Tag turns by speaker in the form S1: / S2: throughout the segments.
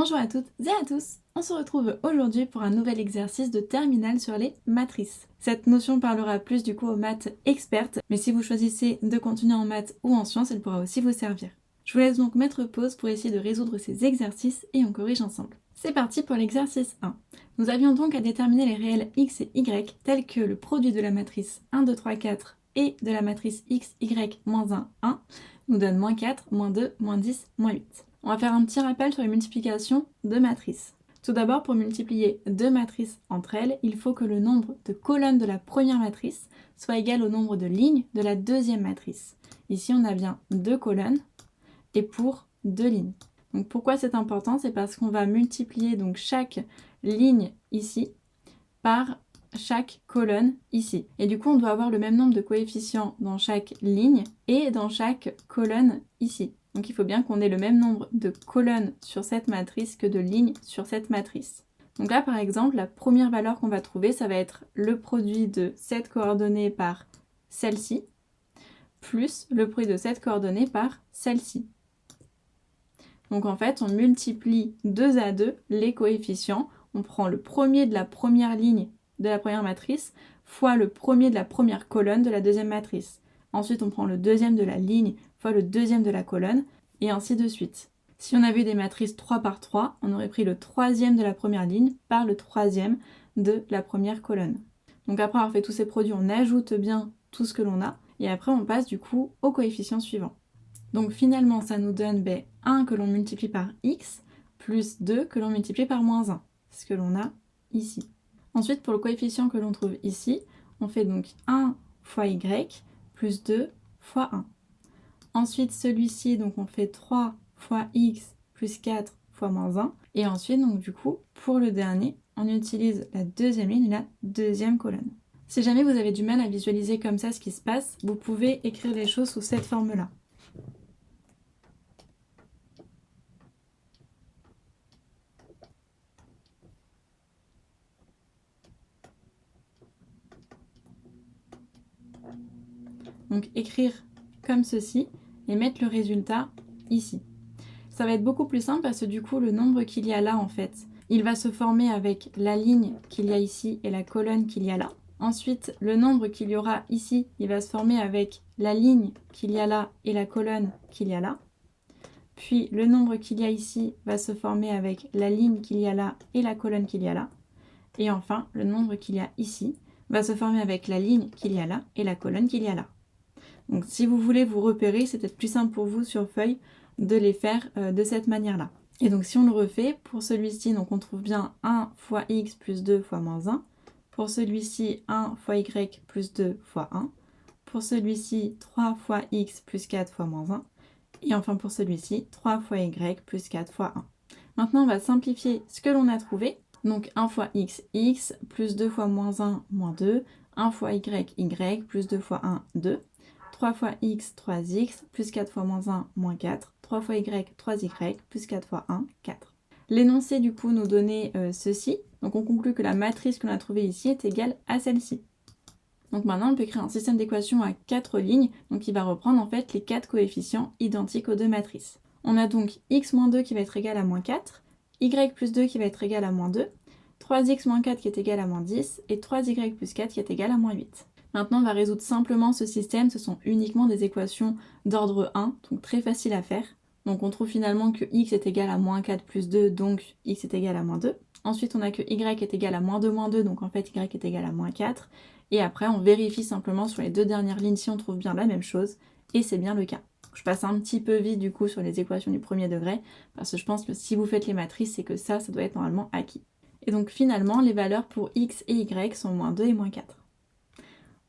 S1: Bonjour à toutes et à tous, on se retrouve aujourd'hui pour un nouvel exercice de terminale sur les matrices. Cette notion parlera plus du coup aux maths expertes, mais si vous choisissez de continuer en maths ou en sciences, elle pourra aussi vous servir. Je vous laisse donc mettre pause pour essayer de résoudre ces exercices et on corrige ensemble. C'est parti pour l'exercice 1. Nous avions donc à déterminer les réels x et y tels que le produit de la matrice 1, 2, 3, 4 et de la matrice x, y, moins 1, 1 nous donne moins 4, moins 2, moins 10, moins 8. On va faire un petit rappel sur les multiplications de matrices. Tout d'abord, pour multiplier deux matrices entre elles, il faut que le nombre de colonnes de la première matrice soit égal au nombre de lignes de la deuxième matrice. Ici, on a bien deux colonnes et pour deux lignes. Donc pourquoi c'est important? C'est parce qu'on va multiplier donc chaque ligne ici par chaque colonne ici. Et du coup, on doit avoir le même nombre de coefficients dans chaque ligne et dans chaque colonne ici. Donc il faut bien qu'on ait le même nombre de colonnes sur cette matrice que de lignes sur cette matrice. Donc là, par exemple, la première valeur qu'on va trouver, ça va être le produit de cette coordonnée par celle-ci, plus le produit de cette coordonnée par celle-ci. Donc en fait, on multiplie 2 à 2 les coefficients. On prend le premier de la première ligne de la première matrice fois le premier de la première colonne de la deuxième matrice. Ensuite, on prend le deuxième de la ligne fois le deuxième de la colonne, et ainsi de suite. Si on avait des matrices 3 par 3, on aurait pris le troisième de la première ligne par le troisième de la première colonne. Donc après avoir fait tous ces produits, on ajoute bien tout ce que l'on a, et après on passe du coup au coefficient suivant. Donc finalement, ça nous donne 1 que l'on multiplie par x, plus 2 que l'on multiplie par moins 1, c'est ce que l'on a ici. Ensuite, pour le coefficient que l'on trouve ici, on fait donc 1 fois y plus 2 fois 1. Ensuite, celui-ci, donc on fait 3 fois x plus 4 fois moins 1. Et ensuite, donc du coup, pour le dernier, on utilise la deuxième ligne et la deuxième colonne. Si jamais vous avez du mal à visualiser comme ça ce qui se passe, vous pouvez écrire les choses sous cette forme-là. Donc écrire comme ceci et mettre le résultat ici. Ça va être beaucoup plus simple parce que du coup le nombre qu'il y a là en fait, il va se former avec la ligne qu'il y a ici et la colonne qu'il y a là. Ensuite le nombre qu'il y aura ici, il va se former avec la ligne qu'il y a là et la colonne qu'il y a là. Puis le nombre qu'il y a ici va se former avec la ligne qu'il y a là et la colonne qu'il y a là. Et enfin le nombre qu'il y a ici va se former avec la ligne qu'il y a là et la colonne qu'il y a là. Donc si vous voulez vous repérer, c'est peut-être plus simple pour vous sur feuille de les faire de cette manière-là. Et donc si on le refait, pour celui-ci, donc on trouve bien 1 fois x plus 2 fois moins 1. Pour celui-ci, 1 fois y plus 2 fois 1. Pour celui-ci, 3 fois x plus 4 fois moins 1. Et enfin pour celui-ci, 3 fois y plus 4 fois 1. Maintenant, on va simplifier ce que l'on a trouvé. Donc 1 fois x, x, plus 2 fois moins 1, moins 2. 1 fois y, y, plus 2 fois 1, 2. 3 fois x, 3x, plus 4 fois moins 1, moins 4. 3 fois y, 3y, plus 4 fois 1, 4. L'énoncé du coup nous donnait ceci. Donc on conclut que la matrice que l'on a trouvée ici est égale à celle-ci. Donc maintenant on peut créer un système d'équations à 4 lignes, donc qui va reprendre en fait les 4 coefficients identiques aux deux matrices. On a donc x moins 2 qui va être égal à moins 4, y plus 2 qui va être égal à moins 2, 3x moins 4 qui est égal à moins 10, et 3y plus 4 qui est égal à moins 8. Maintenant, on va résoudre simplement ce système. Ce sont uniquement des équations d'ordre 1, donc très facile à faire. Donc on trouve finalement que x est égal à moins 4 plus 2, donc x est égal à moins 2. Ensuite, on a que y est égal à moins 2, donc en fait y est égal à moins 4. Et après, on vérifie simplement sur les deux dernières lignes si on trouve bien la même chose, et c'est bien le cas. Je passe un petit peu vite du coup sur les équations du premier degré, parce que je pense que si vous faites les matrices, c'est que ça doit être normalement acquis. Et donc finalement, les valeurs pour x et y sont moins 2 et moins 4.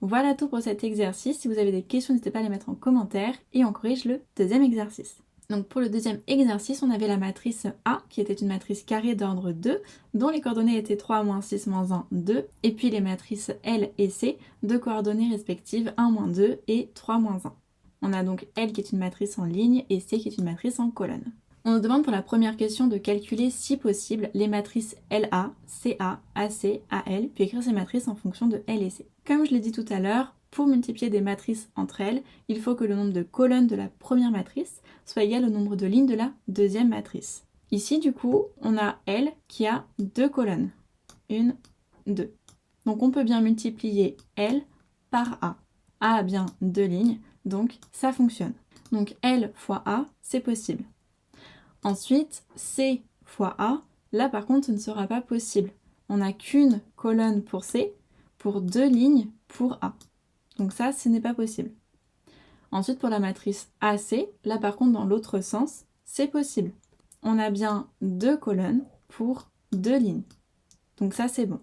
S1: Voilà tout pour cet exercice. Si vous avez des questions, n'hésitez pas à les mettre en commentaire et on corrige le deuxième exercice. Donc pour le deuxième exercice, on avait la matrice A qui était une matrice carrée d'ordre 2 dont les coordonnées étaient 3, moins 6, moins 1, 2 et puis les matrices L et C de coordonnées respectives 1, moins 2 et 3, moins 1. On a donc L qui est une matrice en ligne et C qui est une matrice en colonne. On nous demande pour la première question de calculer, si possible, les matrices LA, CA, AC, AL, puis écrire ces matrices en fonction de L et C. Comme je l'ai dit tout à l'heure, pour multiplier des matrices entre elles, il faut que le nombre de colonnes de la première matrice soit égal au nombre de lignes de la deuxième matrice. Ici, du coup, on a L qui a 2 colonnes. 1, 2. Donc on peut bien multiplier L par A. A a bien 2 lignes, donc ça fonctionne. Donc L fois A, c'est possible. Ensuite, C fois A, là par contre, ce ne sera pas possible. On n'a qu'une colonne pour C, pour 2 lignes pour A. Donc ça, ce n'est pas possible. Ensuite, pour la matrice AC, là par contre, dans l'autre sens, c'est possible. On a bien 2 colonnes pour 2 lignes. Donc ça, c'est bon.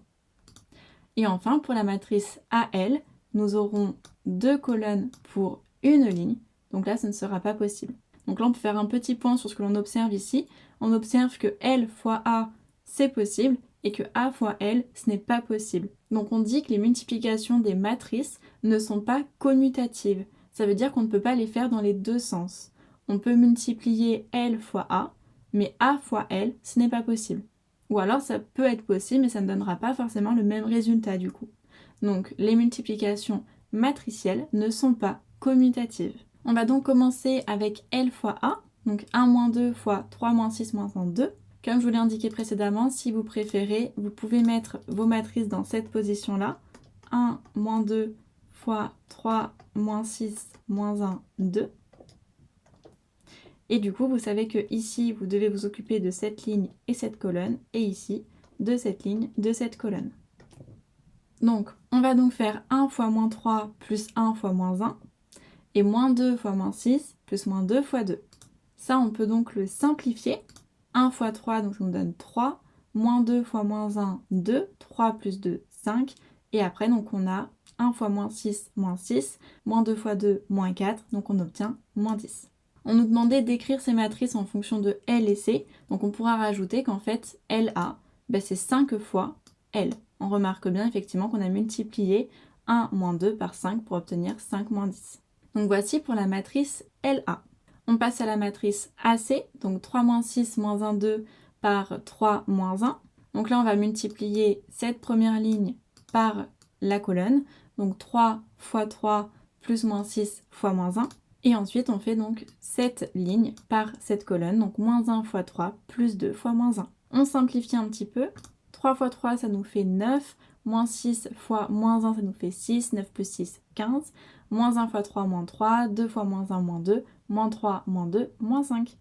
S1: Et enfin, pour la matrice AL, nous aurons 2 colonnes pour une ligne. Donc là, ce ne sera pas possible. Donc là, on peut faire un petit point sur ce que l'on observe ici. On observe que L fois A, c'est possible, et que A fois L, ce n'est pas possible. Donc on dit que les multiplications des matrices ne sont pas commutatives. Ça veut dire qu'on ne peut pas les faire dans les deux sens. On peut multiplier L fois A, mais A fois L, ce n'est pas possible. Ou alors ça peut être possible, mais ça ne donnera pas forcément le même résultat du coup. Donc les multiplications matricielles ne sont pas commutatives. On va donc commencer avec L fois A, donc 1 moins 2 fois 3 moins 6 moins 1, 2. Comme je vous l'ai indiqué précédemment, si vous préférez, vous pouvez mettre vos matrices dans cette position-là. 1 moins 2 fois 3 moins 6 moins 1, 2. Et du coup, vous savez que ici, vous devez vous occuper de cette ligne et cette colonne, et ici, de cette ligne, de cette colonne. Donc, on va donc faire 1 fois moins 3 plus 1 fois moins 1, et moins 2 fois moins 6 plus moins 2 fois 2. Ça, on peut donc le simplifier. 1 fois 3, donc ça nous donne 3, moins 2 fois moins 1, 2, 3 plus 2, 5, et après, donc on a 1 fois moins 6, moins 6, moins 2 fois 2, moins 4, donc on obtient moins 10. On nous demandait d'écrire ces matrices en fonction de L et C, donc on pourra rajouter qu'en fait, LA, c'est 5 fois L. On remarque bien effectivement qu'on a multiplié 1 moins 2 par 5 pour obtenir 5 moins 10. Donc voici pour la matrice LA. On passe à la matrice AC, donc 3 moins 6 moins 1, 2 par 3 moins 1. Donc là, on va multiplier cette première ligne par la colonne, donc 3 fois 3 plus moins 6 fois moins 1. Et ensuite, on fait donc cette ligne par cette colonne, donc moins 1 fois 3 plus 2 fois moins 1. On simplifie un petit peu. 3 fois 3, ça nous fait 9. Moins 6 fois moins 1, ça nous fait 6. 9 plus 6, 15. Moins 1 fois 3, moins 3. 2 fois moins 1, moins 2. Moins 3, moins 2, moins 5.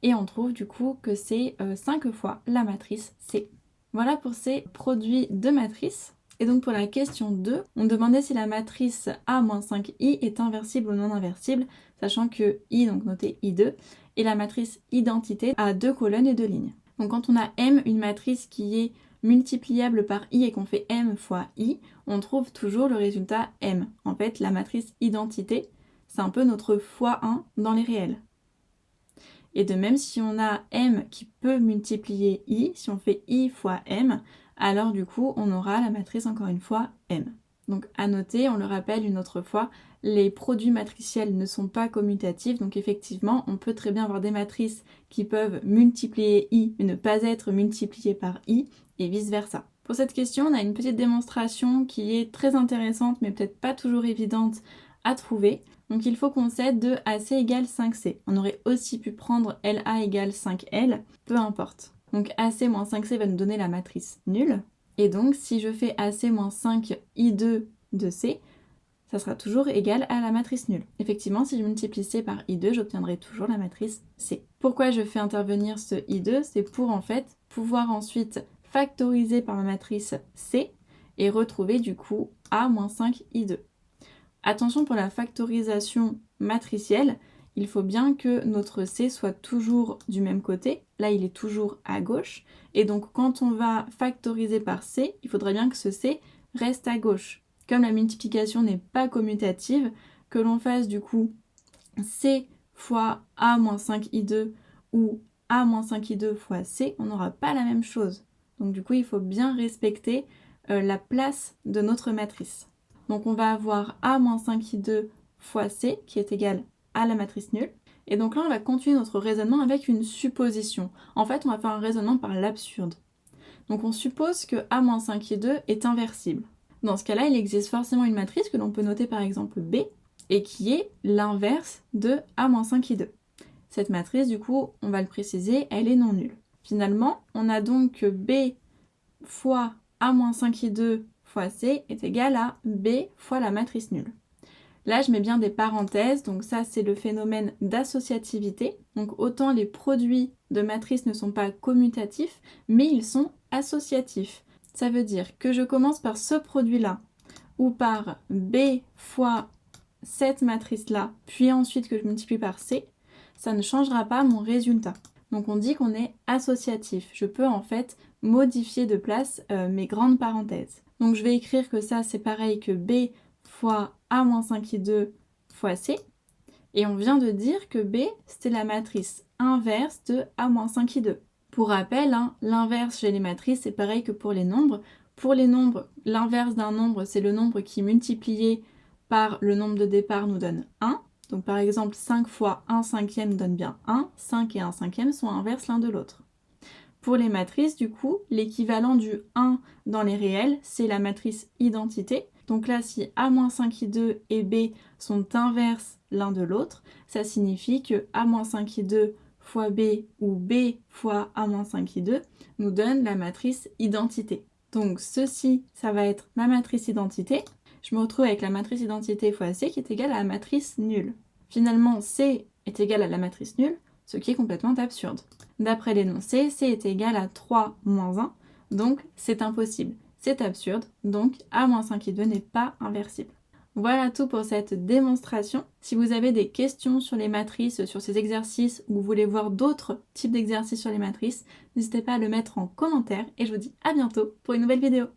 S1: Et on trouve du coup que c'est 5 fois la matrice C. Voilà pour ces produits de matrices. Et donc pour la question 2, on demandait si la matrice A-5i est inversible ou non inversible, sachant que I, donc noté I2, et la matrice identité a 2 colonnes et 2 lignes. Donc quand on a M, une matrice qui est multipliable par I et qu'on fait M fois I, on trouve toujours le résultat M. En fait, la matrice identité, c'est un peu notre fois 1 dans les réels. Et de même, si on a M qui peut multiplier I, si on fait I fois M, alors du coup, on aura la matrice encore une fois M. Donc à noter, on le rappelle une autre fois, les produits matriciels ne sont pas commutatifs, donc effectivement, on peut très bien avoir des matrices qui peuvent multiplier I, mais ne pas être multipliées par I, et vice-versa. Pour cette question, on a une petite démonstration qui est très intéressante, mais peut-être pas toujours évidente à trouver. Donc il faut qu'on cède de AC égale 5C. On aurait aussi pu prendre LA égale 5L, peu importe. Donc AC moins 5C va nous donner la matrice nulle. Et donc si je fais AC moins 5I2 de C, ça sera toujours égal à la matrice nulle. Effectivement, si je multiplie C par I2, j'obtiendrai toujours la matrice C. Pourquoi je fais intervenir ce I2? C'est pour en fait pouvoir ensuite factoriser par ma matrice C et retrouver du coup A moins 5I2. Attention pour la factorisation matricielle, il faut bien que notre C soit toujours du même côté. Là, il est toujours à gauche. Et donc, quand on va factoriser par C, il faudrait bien que ce C reste à gauche. Comme la multiplication n'est pas commutative, que l'on fasse du coup C fois A moins 5I2 ou A moins 5I2 fois C, on n'aura pas la même chose. Donc du coup, il faut bien respecter la place de notre matrice. Donc on va avoir A-5I2 fois C qui est égal à la matrice nulle. Et donc là on va continuer notre raisonnement avec une supposition. En fait on va faire un raisonnement par l'absurde. Donc on suppose que A-5I2 est inversible. Dans ce cas-là il existe forcément une matrice que l'on peut noter par exemple B et qui est l'inverse de A-5I2. Cette matrice, du coup, on va le préciser, elle est non nulle. Finalement, on a donc que B fois A-5i2 fois C est égal à B fois la matrice nulle. Là, je mets bien des parenthèses, donc ça, c'est le phénomène d'associativité. Donc autant les produits de matrices ne sont pas commutatifs, mais ils sont associatifs. Ça veut dire que je commence par ce produit-là, ou par B fois cette matrice-là, puis ensuite que je multiplie par C, ça ne changera pas mon résultat. Donc on dit qu'on est associatif. Je peux en fait modifier de place mes grandes parenthèses. Donc je vais écrire que ça, c'est pareil que B fois A-5i2 fois C. Et on vient de dire que B, c'était la matrice inverse de A-5i2. Pour rappel, l'inverse chez les matrices, c'est pareil que pour les nombres. Pour les nombres, l'inverse d'un nombre, c'est le nombre qui multiplié par le nombre de départ nous donne 1. Donc par exemple, 5 fois 1/5 nous donne bien 1. 5 et 1/5 sont inverses l'un de l'autre. Pour les matrices, du coup, l'équivalent du 1 dans les réels, c'est la matrice identité. Donc là, si A-5i2 et B sont inverses l'un de l'autre, ça signifie que A-5i2 fois B ou B fois A-5i2 nous donne la matrice identité. Donc ceci, ça va être ma matrice identité. Je me retrouve avec la matrice identité fois C qui est égale à la matrice nulle. Finalement, C est égal à la matrice nulle, ce qui est complètement absurde. D'après l'énoncé, C est égal à 3 moins 1, donc c'est impossible. C'est absurde, donc A-5i2 n'est pas inversible. Voilà tout pour cette démonstration. Si vous avez des questions sur les matrices, sur ces exercices, ou vous voulez voir d'autres types d'exercices sur les matrices, n'hésitez pas à le mettre en commentaire et je vous dis à bientôt pour une nouvelle vidéo.